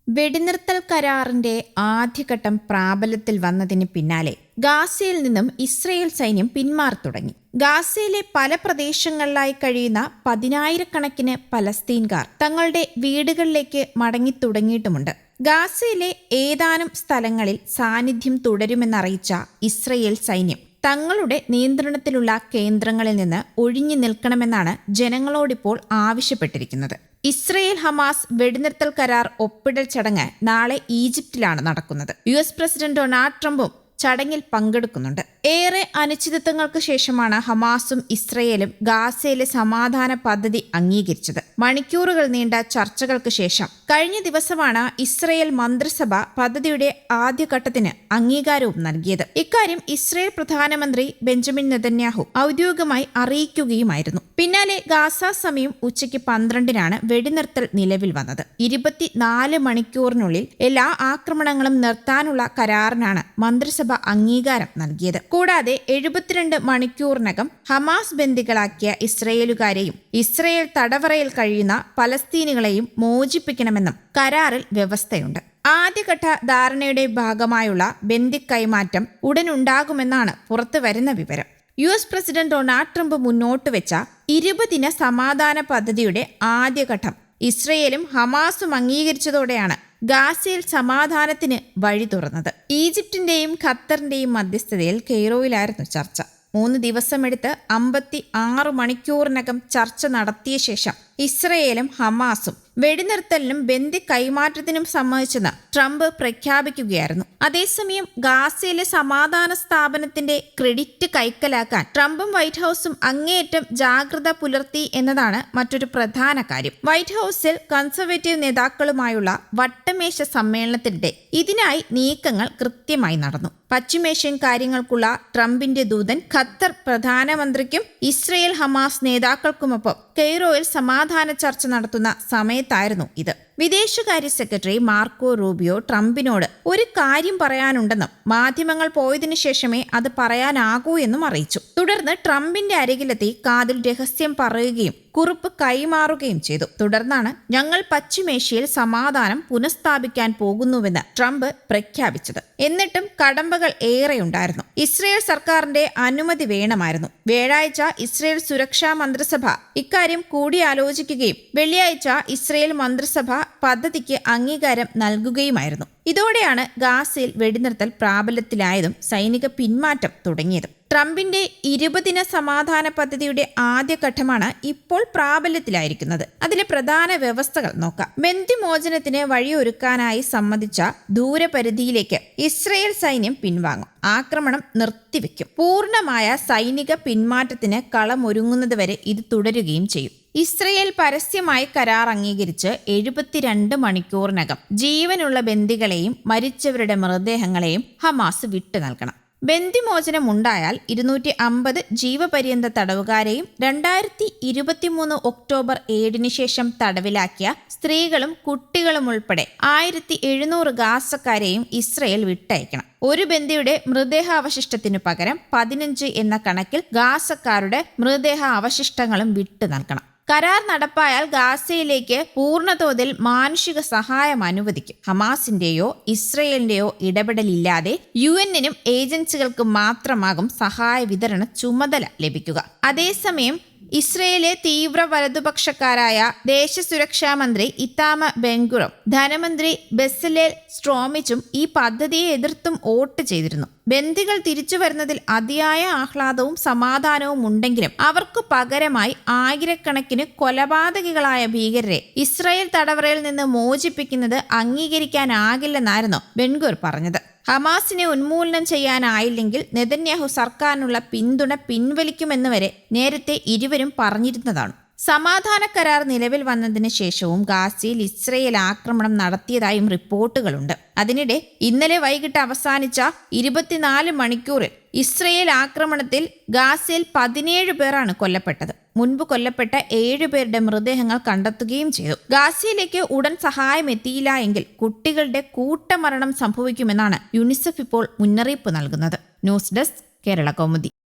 വെടിനിർത്തൽ കരാറിന്റെ ആദ്യഘട്ടം പ്രാബല്യത്തിൽ വന്നതിന് പിന്നാലെ ഗാസയിൽ നിന്നും ഇസ്രയേൽ സൈന്യം പിന്മാറി തുടങ്ങി. ഗാസയിലെ പല പ്രദേശങ്ങളിലായി കഴിയുന്ന പതിനായിരക്കണക്കിന് പലസ്തീൻകാർ തങ്ങളുടെ വീടുകളിലേക്ക് മടങ്ങി തുടങ്ങിയിട്ടുമുണ്ട്. ഗാസയിലെ ഏതാനും സ്ഥലങ്ങളിൽ സാന്നിധ്യം തുടരുമെന്നറിയിച്ച ഇസ്രയേൽ സൈന്യം തങ്ങളുടെ നിയന്ത്രണത്തിലുള്ള കേന്ദ്രങ്ങളിൽ നിന്ന് ഒഴിഞ്ഞു നിൽക്കണമെന്നാണ് ജനങ്ങളോടിപ്പോൾ ആവശ്യപ്പെട്ടിരിക്കുന്നത്. ഇസ്രയേൽ ഹമാസ് വെടിനിർത്തൽ കരാർ ഒപ്പിടൽ ചടങ്ങ് നാളെ ഈജിപ്തിലാണ് നടക്കുന്നത്. US പ്രസിഡന്റ് ഡൊണാൾഡ് ട്രംപും ചടങ്ങിൽ പങ്കെടുക്കുന്നുണ്ട്. ഏറെ അനിശ്ചിതത്വങ്ങൾക്ക് ശേഷമാണ് ഹമാസും ഇസ്രയേലും ഗാസയിലെ സമാധാന പദ്ധതി അംഗീകരിച്ചത്. മണിക്കൂറുകൾ നീണ്ട ചർച്ചകൾക്ക് ശേഷം കഴിഞ്ഞ ദിവസമാണ് ഇസ്രയേൽ മന്ത്രിസഭ പദ്ധതിയുടെ ആദ്യഘട്ടത്തിന് അംഗീകാരവും നൽകിയത്. ഇക്കാര്യം ഇസ്രയേൽ പ്രധാനമന്ത്രി ബെഞ്ചമിൻ നെതന്യാഹു ഔദ്യോഗികമായി അറിയിക്കുകയുമായിരുന്നു. പിന്നാലെ ഗാസ സമയം ഉച്ചയ്ക്ക് 12-നാണ് വെടിനിർത്തൽ നിലവിൽ വന്നത്. 24 മണിക്കൂറിനുള്ളിൽ എല്ലാ ആക്രമണങ്ങളും നിർത്താനുള്ള കരാറിനാണ് മന്ത്രിസഭ അംഗീകാരം നൽകിയത്. കൂടാതെ 72 മണിക്കൂറിനകം ഹമാസ് ബന്ദികളാക്കിയ ഇസ്രയേലുകാരെയും ഇസ്രയേൽ തടവറയിൽ കഴിയുന്ന പലസ്തീനികളെയും മോചിപ്പിക്കണമെന്നും കരാറിൽ വ്യവസ്ഥയുണ്ട്. ആദ്യഘട്ട ധാരണയുടെ ഭാഗമായുള്ള ബന്ദി കൈമാറ്റം ഉടനുണ്ടാകുമെന്നാണ് പുറത്തുവരുന്ന വിവരം. US പ്രസിഡന്റ് ഡൊണാൾഡ് ട്രംപ് മുന്നോട്ട് വെച്ച 20-ദിന സമാധാന പദ്ധതിയുടെ ആദ്യഘട്ടം ഇസ്രയേലും ഹമാസും അംഗീകരിച്ചതോടെയാണ് ഗാസയിൽ സമാധാനത്തിന് വഴി തുറന്നത്. ഈജിപ്തിന്റെയും ഖത്തറിന്റെയും മധ്യസ്ഥതയിൽ കെയ്റോയിലായിരുന്നു ചർച്ച. 3 ദിവസമെടുത്ത് 56 മണിക്കൂറിനകം ചർച്ച നടത്തിയ ശേഷം ഇസ്രയേലും ഹമാസും വെടിനിർത്തലിനും ബന്ദി കൈമാറ്റത്തിനും സമ്മതിച്ചെന്ന് ട്രംപ് പ്രഖ്യാപിക്കുകയായിരുന്നു. അതേസമയം ഗാസയിലെ സമാധാന സ്ഥാപനത്തിന്റെ ക്രെഡിറ്റ് കൈക്കലാക്കാൻ ട്രംപും വൈറ്റ് ഹൌസും അങ്ങേയറ്റം ജാഗ്രത പുലർത്തി എന്നതാണ് മറ്റൊരു പ്രധാന കാര്യം. വൈറ്റ് ഹൌസിൽ കൺസർവേറ്റീവ് നേതാക്കളുമായുള്ള വട്ടമേശ സമ്മേളനത്തിനിടെ ഇതിനായി നീക്കങ്ങൾ കൃത്യമായി നടന്നു. പശ്ചിമേഷ്യൻ കാര്യങ്ങൾക്കുള്ള ട്രംപിന്റെ ദൂതൻ ഖത്തർ പ്രധാനമന്ത്രിക്കും ഇസ്രയേൽ ഹമാസ് നേതാക്കൾക്കുമൊപ്പം കെയ്റോയിൽ സമാധാന ചർച്ച നടത്തുന്ന സമയത്തായിരുന്നു ഇത്. വിദേശകാര്യ സെക്രട്ടറി മാർക്കോ റൂബിയോ ട്രംപിനോട് ഒരു കാര്യം പറയാനുണ്ടെന്നും മാധ്യമങ്ങൾ പോയതിനു ശേഷമേ അത് പറയാനാകൂ എന്നും അറിയിച്ചു. തുടർന്ന് ട്രംപിന്റെ അരികിലെത്തി കാതിൽ രഹസ്യം പറയുകയും കുറിപ്പ് കൈമാറുകയും ചെയ്തു. തുടർന്നാണ് ഞങ്ങൾ പശ്ചിമേഷ്യയിൽ സമാധാനം പുനഃസ്ഥാപിക്കാൻ പോകുന്നുവെന്ന് ട്രംപ് പ്രഖ്യാപിച്ചത്. എന്നിട്ടും കടമ്പകൾ ഏറെയുണ്ടായിരുന്നു. ഇസ്രയേൽ സർക്കാരിന്റെ അനുമതി വേണമായിരുന്നു. വ്യാഴാഴ്ച ഇസ്രയേൽ സുരക്ഷാ മന്ത്രിസഭ ഇക്കാര്യം കൂടിയാലോചിക്കുകയും വെള്ളിയാഴ്ച ഇസ്രയേൽ മന്ത്രിസഭ പദ്ധതിക്ക് അംഗീകാരം നൽകുകയുമായിരുന്നു. ഇതോടെയാണ് ഗാസയിൽ വെടിനിർത്തൽ പ്രാബല്യത്തിലായതും സൈനിക പിന്മാറ്റം തുടങ്ങിയതും. ട്രംപിന്റെ 20-ദിന സമാധാന പദ്ധതിയുടെ ആദ്യഘട്ടമാണ് ഇപ്പോൾ പ്രാബല്യത്തിലായിരിക്കുന്നത്. അതിലെ പ്രധാന വ്യവസ്ഥകൾ നോക്കാം. ബന്ദിമോചനത്തിന് വഴിയൊരുക്കാനായി സമ്മതിച്ച ദൂരപരിധിയിലേക്ക് ഇസ്രയേൽ സൈന്യം പിൻവാങ്ങും. ആക്രമണം നിർത്തിവെക്കും. പൂർണ്ണമായ സൈനിക പിന്മാറ്റത്തിന് കളമൊരുങ്ങുന്നതുവരെ ഇത് തുടരുകയും ചെയ്യും. ഇസ്രയേൽ പരസ്യമായി കരാർ അംഗീകരിച്ച് 72 മണിക്കൂറിനകം ജീവനുള്ള ബന്ദികളെയും മരിച്ചവരുടെ മൃതദേഹങ്ങളെയും ഹമാസ് വിട്ടു നൽകണം. ബന്ദിമോചനം ഉണ്ടായാൽ 250 ജീവപര്യന്ത തടവുകാരെയും 2023 ഒക്ടോബർ 7 ശേഷം തടവിലാക്കിയ സ്ത്രീകളും കുട്ടികളും ഉൾപ്പെടെ 1700 ഗാസക്കാരെയും ഇസ്രയേൽ വിട്ടയക്കണം. ഒരു ബന്ദിയുടെ മൃതദേഹാവശിഷ്ടത്തിനു പകരം 15 എന്ന കണക്കിൽ ഗാസക്കാരുടെ മൃതദേഹാവശിഷ്ടങ്ങളും വിട്ടു നൽകണം. കരാർ നടപ്പായാൽ ഗാസയിലേക്ക് പൂർണ്ണതോതിൽ മാനുഷിക സഹായം അനുവദിക്കും. ഹമാസിന്റെയോ ഇസ്രയേലിന്റെയോ ഇടപെടലില്ലാതെ UN-നും ഏജൻസികൾക്കും മാത്രമാകും സഹായ വിതരണ ചുമതല ലഭിക്കുക. അതേസമയം ഇസ്രയേലിലെ തീവ്ര വലതുപക്ഷക്കാരായ ദേശസുരക്ഷാ മന്ത്രി ഇത്താമർ ബെൻഗുറും ധനമന്ത്രി ബെസലേൽ സ്ട്രോമിച്ചും ഈ പദ്ധതിയെ എതിർത്തും വോട്ട് ചെയ്തിരുന്നു. ബന്ദികൾ തിരിച്ചു വരുന്നതിൽ അതിയായ ആഹ്ലാദവും സമാധാനവും ഉണ്ടെങ്കിലും അവർക്ക് പകരമായി ആയിരക്കണക്കിന് കൊലപാതകികളായ ഭീകരരെ ഇസ്രായേൽ തടവറയിൽ നിന്ന് മോചിപ്പിക്കുന്നത് അംഗീകരിക്കാനാകില്ലെന്നായിരുന്നു ബെൻഗുർ പറഞ്ഞത്. ഹമാസിനെ ഉന്മൂലനം ചെയ്യാനായില്ലെങ്കിൽ നെതന്യാഹു സർക്കാരിനുള്ള പിന്തുണ പിൻവലിക്കുമെന്ന് വരെ നേരത്തെ ഇരുവരും പറഞ്ഞിരുന്നതാണ്. സമാധാന കരാർ നിലവിൽ വന്നതിന് ശേഷവും ഗാസയിൽ ഇസ്രയേൽ ആക്രമണം നടത്തിയതായും റിപ്പോർട്ടുകളുണ്ട്. അതിനിടെ ഇന്നലെ വൈകിട്ട് അവസാനിച്ച 24 മണിക്കൂറിൽ ഇസ്രയേൽ ആക്രമണത്തിൽ ഗാസയിൽ 17 പേരാണ് കൊല്ലപ്പെട്ടത്. മുൻപ് കൊല്ലപ്പെട്ട 7 പേരുടെ മൃതദേഹങ്ങൾ കണ്ടെത്തുകയും ചെയ്തു. ഗാസയിലേക്ക് ഉടൻ സഹായം എത്തിയില്ല എങ്കിൽ കുട്ടികളുടെ കൂട്ടമരണം സംഭവിക്കുമെന്നാണ് യുനിസെഫ് ഇപ്പോൾ മുന്നറിയിപ്പ് നൽകുന്നത്. News desk Kerala Kaumudi.